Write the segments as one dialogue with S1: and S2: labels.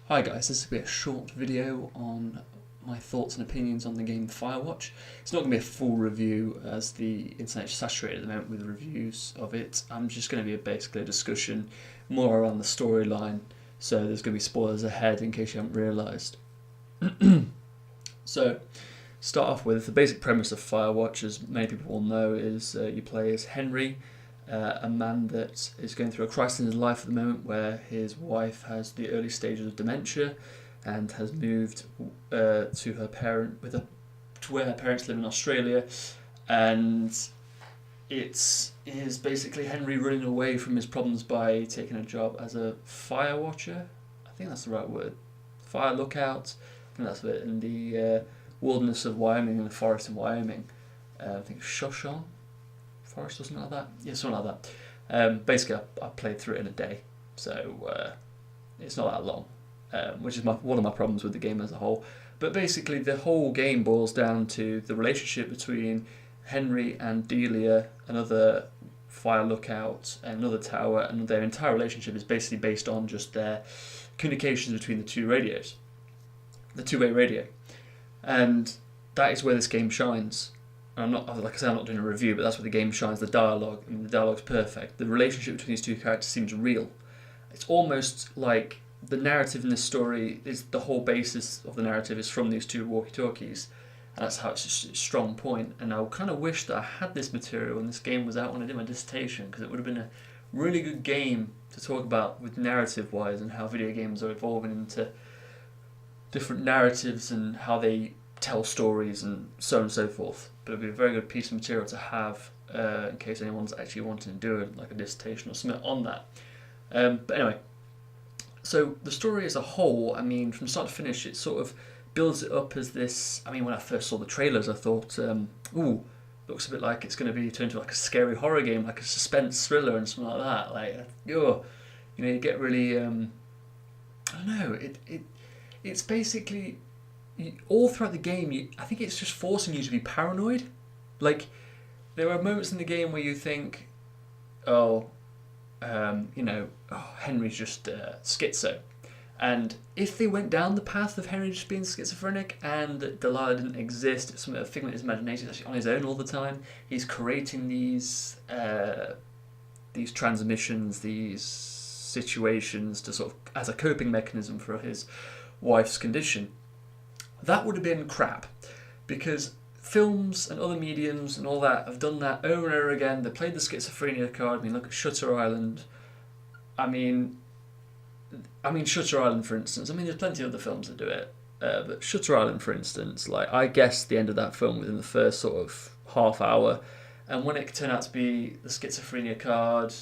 S1: Hi guys, this will be a short video on my thoughts and opinions on the game Firewatch. It's not going to be a full review as the internet is saturated at the moment with reviews of it. I'm just going to be basically a discussion more around the storyline, so there's going to be spoilers ahead in case you haven't realised. So, start off with the basic premise of Firewatch, as many people will know, is you play as Henry, a man that is going through a crisis in his life at the moment where his wife has the early stages of dementia and has moved to where her parents live in Australia, and it is basically Henry running away from his problems by taking a job as a fire watcher. I think that's the right word. Fire lookout. I think that's it, in the wilderness of Wyoming, in the forest in Wyoming. I think Shoshone Forest or something like that. Yeah, something like that. Basically, I played through it in a day, so it's not that long, which is one of my problems with the game as a whole. But basically, the whole game boils down to the relationship between Henry and Delia, another fire lookout, another tower, and their entire relationship is basically based on just their communications between the two radios, the two-way radio, and that is where this game shines. I'm not, like I said, I'm not doing a review, but that's where the game shines. The dialogue, the dialogue's perfect. The relationship between these two characters seems real. It's almost like the narrative in this story is the whole basis of the narrative is from these two walkie-talkies, and that's how it's a strong point. And I kind of wish that I had this material when this game was out when I did my dissertation, because it would have been a really good game to talk about with narrative-wise and how video games are evolving into different narratives and how they tell stories and so on and so forth. But it'd be a very good piece of material to have in case anyone's actually wanting to do it, like a dissertation or something on that. But anyway, so the story as a whole, I mean, from start to finish, it sort of builds it up as this. I mean, when I first saw the trailers, I thought, ooh, looks a bit like it's going to be turned into like a scary horror game, like a suspense thriller and something like that. Like, you get really, I don't know, it's basically all throughout the game, I think it's just forcing you to be paranoid. Like, there are moments in the game where you think, Henry's just schizo. And if they went down the path of Henry just being schizophrenic and that Delilah didn't exist, it's a figment of his imagination, he's actually on his own all the time, he's creating these transmissions, these situations to sort of as a coping mechanism for his wife's condition. That would have been crap, because films and other mediums and all that have done that over and over again. They played the schizophrenia card. I mean, look at Shutter Island. I mean, Shutter Island, for instance. I mean, there's plenty of other films that do it, but Shutter Island, for instance, like I guessed the end of that film within the first sort of half hour, and when it turned out to be the schizophrenia card,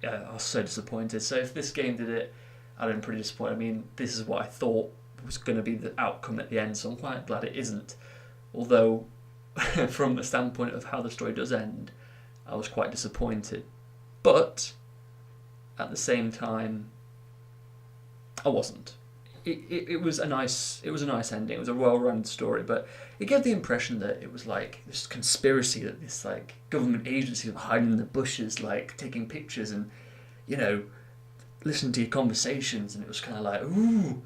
S1: yeah, I was so disappointed. So if this game did it, I'd have been pretty disappointed. I mean, this is what I thought was going to be the outcome at the end, so I'm quite glad it isn't. Although, from the standpoint of how the story does end, I was quite disappointed. But at the same time, I wasn't. It was a nice ending. It was a well-run story, but it gave the impression that it was like this conspiracy, that this like government agency was hiding in the bushes, like taking pictures and listening to your conversations, and it was kind of like, ooh.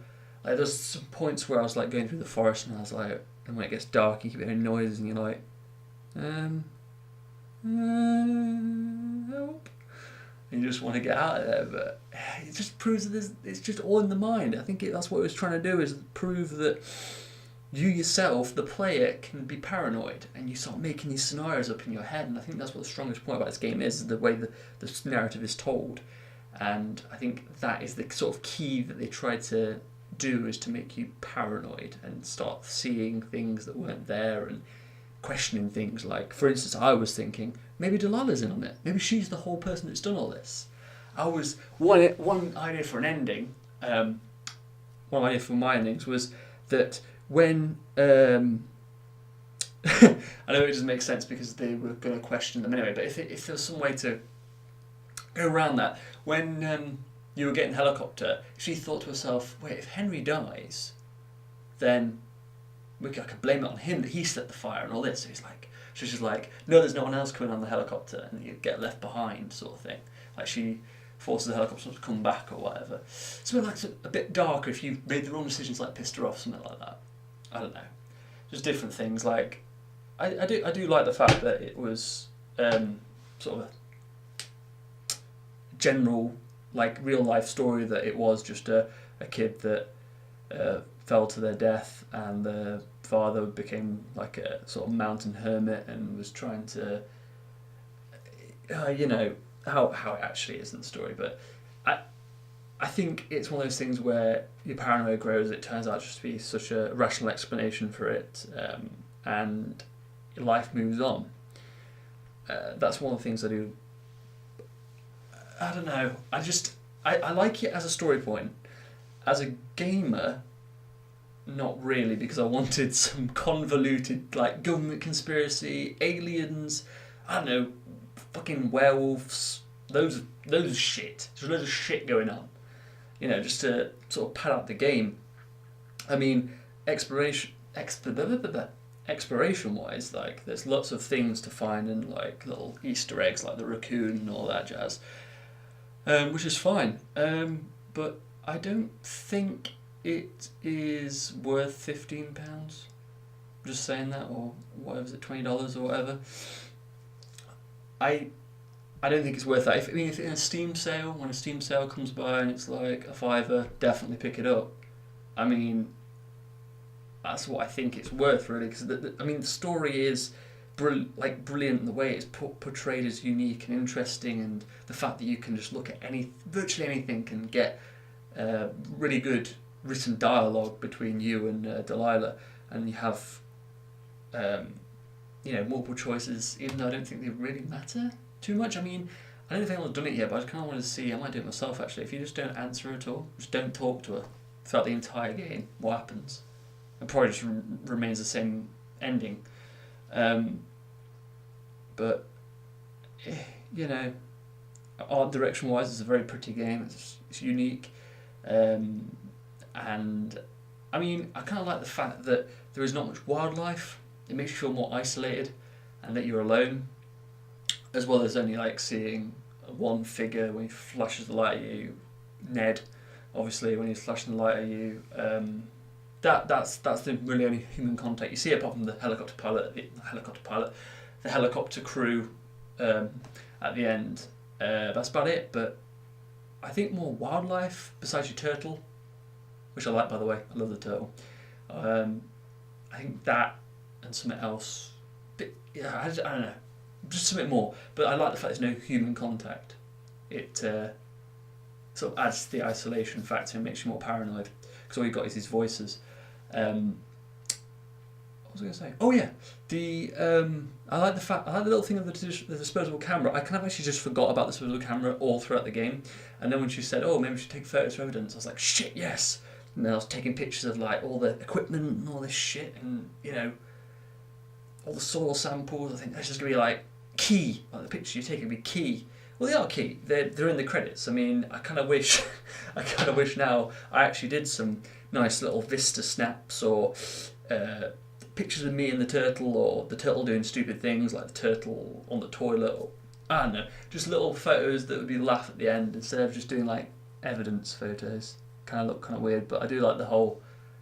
S1: Like, there's some points where I was like going through the forest and I was like, and when it gets dark you keep hearing noises and you're like, help. And you just want to get out of there, but it just proves that it's just all in the mind. I think that's what it was trying to do, is prove that you yourself, the player, can be paranoid and you start making these scenarios up in your head. And I think that's what the strongest point about this game is the way the narrative is told. And I think that is the sort of key that they tried to do, is to make you paranoid and start seeing things that weren't there and questioning things. Like, for instance, I was thinking maybe Delilah's in on it. Maybe she's the whole person that's done all this. I was one idea for an ending. One idea for my endings was that when I know it doesn't make sense because they were going to question them anyway. But if there's some way to go around that, when you were getting the helicopter, she thought to herself, wait, if Henry dies, then I could blame it on him, that he set the fire and all this. So she's just like, no, there's no one else coming on the helicopter, and you get left behind, sort of thing. Like, she forces the helicopter to come back or whatever. Something like a bit darker if you made the wrong decisions, like pissed her off, something like that. I don't know. Just different things. Like I do like the fact that it was sort of a general, like, real life story, that it was just a kid that fell to their death, and the father became like a sort of mountain hermit and was trying to, you know, how it actually is in the story. But I think it's one of those things where your paranoia grows. It turns out just to be such a rational explanation for it, and your life moves on. That's one of the things I do. I don't know. I like it as a story point. As a gamer, not really, because I wanted some convoluted, like, government conspiracy, aliens, I don't know, fucking werewolves, those shit. There's loads of shit going on. You know, just to sort of pad out the game. I mean, exploration-wise, like, there's lots of things to find, and like little Easter eggs, like the raccoon and all that jazz, which is fine. But I don't think it is worth £15. Just saying that, or whatever, is it, $20 or whatever. I don't think it's worth that. If it's in a Steam sale, when a Steam sale comes by and it's like a $5, definitely pick it up. I mean, that's what I think it's worth, really, because the story is brilliant. The way it's portrayed is unique and interesting, and the fact that you can just look at virtually anything and get really good written dialogue between you and Delilah, and you have multiple choices, even though I don't think they really matter too much. I mean, I don't know if anyone's done it yet, but I kind of wanted to see. I might do it myself, actually. If you just don't answer her at all, just don't talk to her throughout the entire game, what happens? It probably just remains the same ending. But art direction wise, it's a very pretty game. It's unique, and I mean, I kind of like the fact that there is not much wildlife. It makes you feel more isolated, and that you're alone, as well as only like seeing one figure when he flashes the light at you. Ned, obviously, when he's flashing the light at you. That's the really only human contact you see, apart from the helicopter crew at the end. That's about it. But I think more wildlife besides your turtle, which I like, by the way. I love the turtle. I think that and something else. But yeah, I don't know, just something more. But I like the fact there's no human contact. It sort of adds to the isolation factor and makes you more paranoid, because all you've got is these voices. What was I going to say? Oh yeah, I like the little thing of the disposable camera. I kind of actually just forgot about the disposable camera all throughout the game, and then when she said, "Oh, maybe we should take photos for evidence," I was like, "Shit, yes!" And then I was taking pictures of like all the equipment and all this shit, and all the soil samples. I think that's just gonna be like key. Like the pictures you take would be key. Well, they are key. They're in the credits. I mean, I kind of wish now I actually did some nice little Vista snaps, or pictures of me and the turtle, or the turtle doing stupid things like the turtle on the toilet, or I don't know, just little photos that would be laugh at the end instead of just doing like evidence photos. Kind of look kind of weird, but I do like the whole,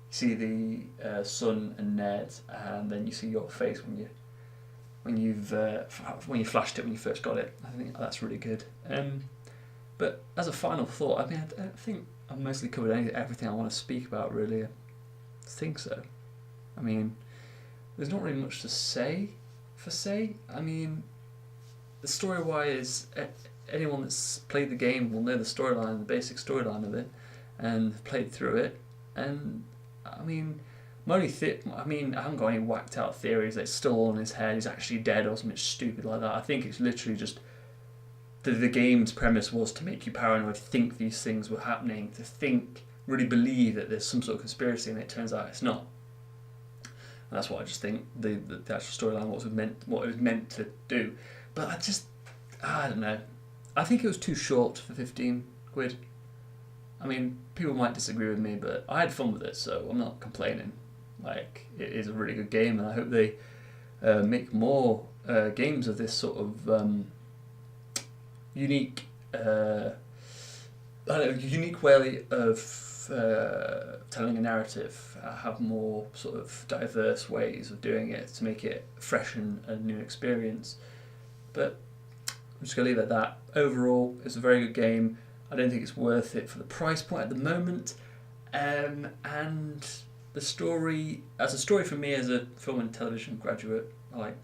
S1: you see the son and Ned, and then you see your face when you flashed it when you first got it. I think that's really good. But as a final thought, I mean, I think I've mostly covered everything I want to speak about, really. I think so. I mean, there's not really much to say. I mean, the story-wise, anyone that's played the game will know the storyline, the basic storyline of it, and played through it. And I mean, I haven't got any whacked out theories that it's still all in his head, he's actually dead or something stupid like that. I think it's literally just the game's premise was to make you paranoid, think these things were happening, to really believe that there's some sort of conspiracy, and it turns out it's not. And that's what I just think the actual storyline what it was meant to do. But I don't know. I think it was too short for £15. I mean, people might disagree with me, but I had fun with it, so I'm not complaining. Like, it is a really good game, and I hope they make more games of this sort of unique I don't know, unique way of telling a narrative. Have more sort of diverse ways of doing it to make it fresh and a new experience. But I'm just going to leave it at that. Overall, it's a very good game. I don't think it's worth it for the price point at the moment. And the story, as a story for me as a film and television graduate,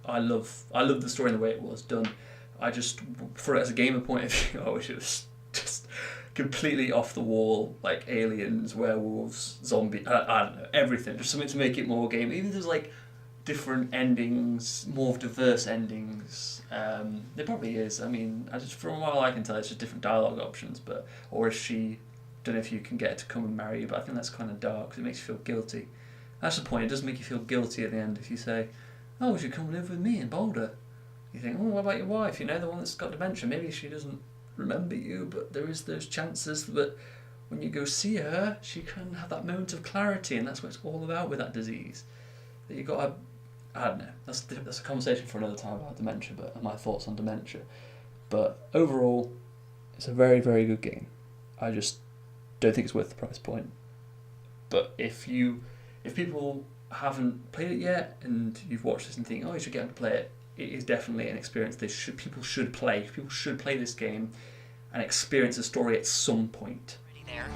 S1: I love the story and the way it was done. I just, for it as a gamer point of view, I wish it was just completely off the wall, like aliens, werewolves, zombie, I don't know, everything. Just something to make it more game. Even if there's like different endings, more diverse endings. There probably is. I mean, from what I can tell, it's just different dialogue options. But or if she, don't know if you can get her to come and marry you. But I think that's kind of dark because it makes you feel guilty. That's the point. It does make you feel guilty at the end if you say, "Oh, would you come live with me in Boulder?" You think, "Oh, what about your wife? You know, the one that's got dementia. Maybe she doesn't remember you, but there is those chances that when you go see her, she can have that moment of clarity, and that's what it's all about with that disease. That you got to, I don't know. That's a conversation for another time about dementia, but my thoughts on dementia. But overall, it's a very, very good game. I just don't think it's worth the price point. But if people haven't played it yet and you've watched this and think, oh, you should get them to play it, it is definitely an experience people should play. People should play this game and experience the story at some point.
S2: There.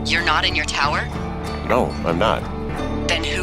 S2: You're not in your tower?
S3: No, I'm not.
S2: Then who